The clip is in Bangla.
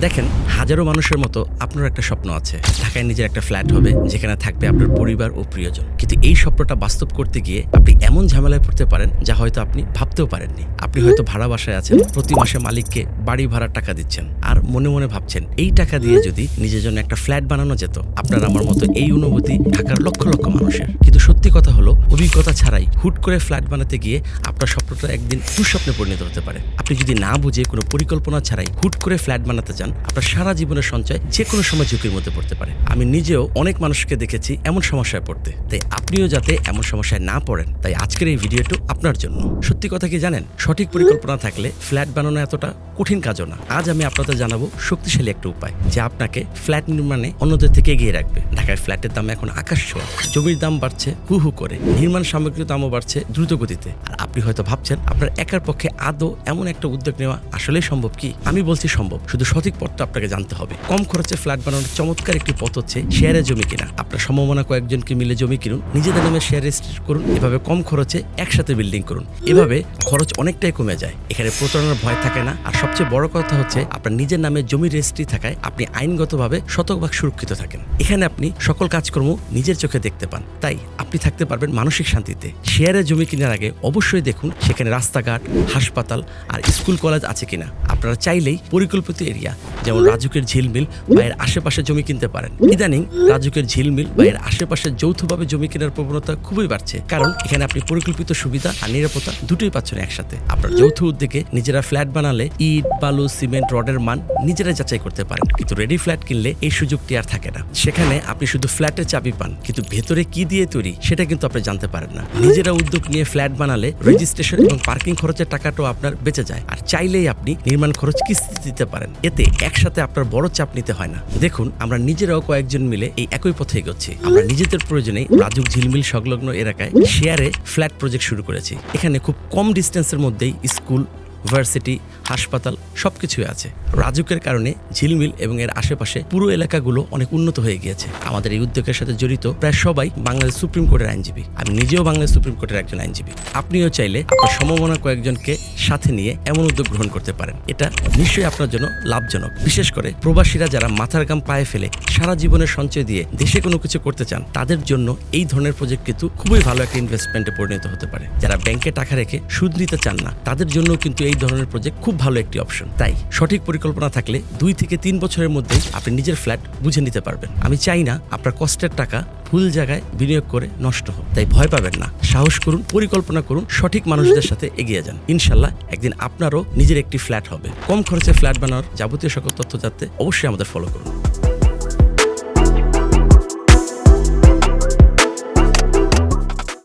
দেখেন, হাজারো মানুষের মতো আপনার একটা স্বপ্ন আছে। ঢাকায় নিজের একটা ফ্ল্যাট হবে যেখানে থাকবে আপনার পরিবার ও প্রিয়জন। কিন্তু এই স্বপ্নটা বাস্তব করতে গিয়ে আপনি এমন ঝামেলায় পড়তে পারেন যা হয়তো আপনি ভাবতেও পারেননি। আপনি হয়তো ভাড়া বাসায় আছেন, প্রতি মাসে মালিককে বাড়ি ভাড়ার টাকা দিচ্ছেন, আর মনে মনে ভাবছেন এই টাকা দিয়ে যদি নিজের জন্য একটা ফ্ল্যাট বানানো যেত। আপনার আমার মতো এই অনুভূতি ঢাকার লক্ষ লক্ষ মানুষের। কিন্তু সত্যি কথা হলো, অভিজ্ঞতা ছাড়াই হুট করে ফ্ল্যাট বানাতে গিয়ে আপনার স্বপ্নটা একদিন দুঃস্বপ্নে পরিণত হতে পারে। আপনি যদি না বুঝে কোনো পরিকল্পনা ছাড়াই হুট করে ফ্ল্যাট বানাতে চান, আপনার সারা জীবনের সঞ্চয় যে কোনো সময় ঝুঁকির মধ্যে পড়তে পারে। আমি নিজেও অনেক মানুষকে দেখেছি এমন সমস্যায় পড়তে। তাই আপনিও যাতে এমন সমস্যায় না পড়েন, তাই আজকের এই ভিডিওটা আপনার জন্য। সত্যি কথা কি জানেন, সঠিক পরিকল্পনা থাকলে ফ্ল্যাট বানানো এতটা কঠিন কাজও না। আজ আমি আপনাদের জানাবো শক্তিশালী একটা উপায় যা আপনাকে ফ্ল্যাট নির্মাণে অন্যদের থেকে এগিয়ে রাখবে। ঢাকায় ফ্ল্যাটের দাম এখন আকাশ ছোঁয়া, জমির দাম বাড়ছে হু হু করে, নির্মাণ সামগ্রীর দামও বাড়ছে দ্রুত গতিতে। আর আপনি হয়তো ভাবছেন আপনার একার পক্ষে আদৌ এমন একটা উদ্যোগ নেওয়া আসলেই সম্ভব কি? আমি বলছি সম্ভব, শুধু সঠিক পথটা আপনাকে জানতে হবে। কম খরচে ফ্ল্যাট বানানোর চমৎকার একটি পথ হচ্ছে শেয়ারে জমি কেনা। আপনার সম্ভাবনা কয়েকজনকে মিলে জমি কিনুন, নিজেদের নামে শেয়ার রেজিস্ট্রি করুন, এভাবে কম খরচে একসাথে বিল্ডিং করুন। এভাবে খরচ অনেকটাই কমে যায়, এখানে প্রতারণার ভয় থাকে না। আর সবচেয়ে বড় কথা হচ্ছে আপনার নিজের নামে জমি রেজিস্ট্রি থাকায় আপনি আইনগতভাবে শতভাগ সুরক্ষিত থাকেন। এখানে আপনি সকল কাজকর্ম নিজের চোখে দেখতে পান, তাই আপনি থাকতে পারবেন মানসিক শান্তিতে। শেয়ারে জমি কেনার আগে অবশ্যই দেখুন সেখানে রাস্তাঘাট, হাসপাতাল আর স্কুল কলেজ আছে কিনা। আপনারা চাইলেই পরিকল্পিত এরিয়া যেমন রাজুকের ঝিলমিল বা এর আশেপাশে জমি কিনতে পারেন। ইদানিং রাজুকের ঝিলমিল বা এর আশেপাশে যৌথভাবে জমি কেনার প্রবণতা খুবই বাড়ছে, কারণ এখানে আপনি পরিকল্পিত সুবিধা আর নিরাপত্তা দুটোই পাচ্ছেন একসাথে। আপনার যৌথ উদ্যোগে নিজেরা ফ্ল্যাট বানালে ইট, বালু, সিমেন্ট, রডের মান নিজেরা যাচাই করতে পারেন। কিন্তু রেডি ফ্ল্যাট কিনলে এই সুযোগটি আর থাকে না। সেখানে আপনি শুধু ফ্ল্যাটের চাবি পান, কিন্তু ভেতরে কি দিয়ে তৈরি সেটা কিন্তু আপনি জানতে পারেন না। নিজেরা উদ্যোগ নিয়ে ফ্ল্যাট বানালে রেজিস্ট্রেশন এবং পার্কিং খরচের টাকাটাও আপনার বেঁচে যায়। আর চাইলেই আপনি নির্মাণ খরচ কিস্তিতে দিতে পারেন। এতে একসাথে আপনার বড় চাপ নিতে হয় না। দেখুন, আমরা নিজেরাও কয়েকজন মিলে এই একই পথে এগোচ্ছি। আমরা নিজেদের প্রয়োজনে রাজুক ঝিলমিল সংলগ্ন এলাকায় শেয়ারে ফ্ল্যাট প্রজেক্ট শুরু করেছি। এখানে খুব কম ডিস্টেন্সের মধ্যেই স্কুল, ভার্সিটি, হাসপাতাল সবকিছুই আছে। রাজুকের কারণে ঝিলমিল এবং এর আশেপাশে পুরো এলাকাগুলো অনেক উন্নত হয়ে গিয়েছে। আমাদের এই উদ্যোগের সাথে জড়িত প্রায় সবাই বাংলাদেশ সুপ্রিম কোর্টের আইনজীবী। আমি নিজেও বাংলাদেশ সুপ্রিম কোর্টের একজন আইনজীবী। আপনিও চাইলে আপনার সম্ভাবনা কয়েকজনকে সাথে নিয়ে এমন উদ্যোগ গ্রহণ করতে পারেন। এটা নিশ্চয়ই আপনার জন্য লাভজনক। বিশেষ করে প্রবাসীরা যারা মাথার ঘাম পায়ে ফেলে সারা জীবনের সঞ্চয় দিয়ে দেশে কোনো কিছু করতে চান, তাদের জন্য এই ধরনের প্রজেক্ট কিন্তু খুবই ভালো একটা ইনভেস্টমেন্টে পরিণত হতে পারে। যারা ব্যাংকে টাকা রেখে সুদ নিতে চান না, তাদের জন্য কিন্তু এই ধরনের প্রজেক্ট খুব ভালো একটি অপশন। তাই সঠিক পরিকল্পনা থাকলে 2 থেকে 3 বছরের মধ্যেই আপনি নিজের ফ্ল্যাট বুঝে নিতে পারবেন। আমি চাই না আপনার কষ্টের টাকা ভুল জায়গায় বিনিয়োগ করে নষ্ট হোক। তাই ভয় পাবেন না, সাহস করুন, পরিকল্পনা করুন, সঠিক মানুষদের সাথে এগিয়ে যান। ইনশাল্লাহ একদিন আপনারও নিজের একটি ফ্ল্যাট হবে। কম খরচে ফ্ল্যাট বানানোর যাবতীয় সকল তথ্য জানতে অবশ্যই আমাদের ফলো করুন।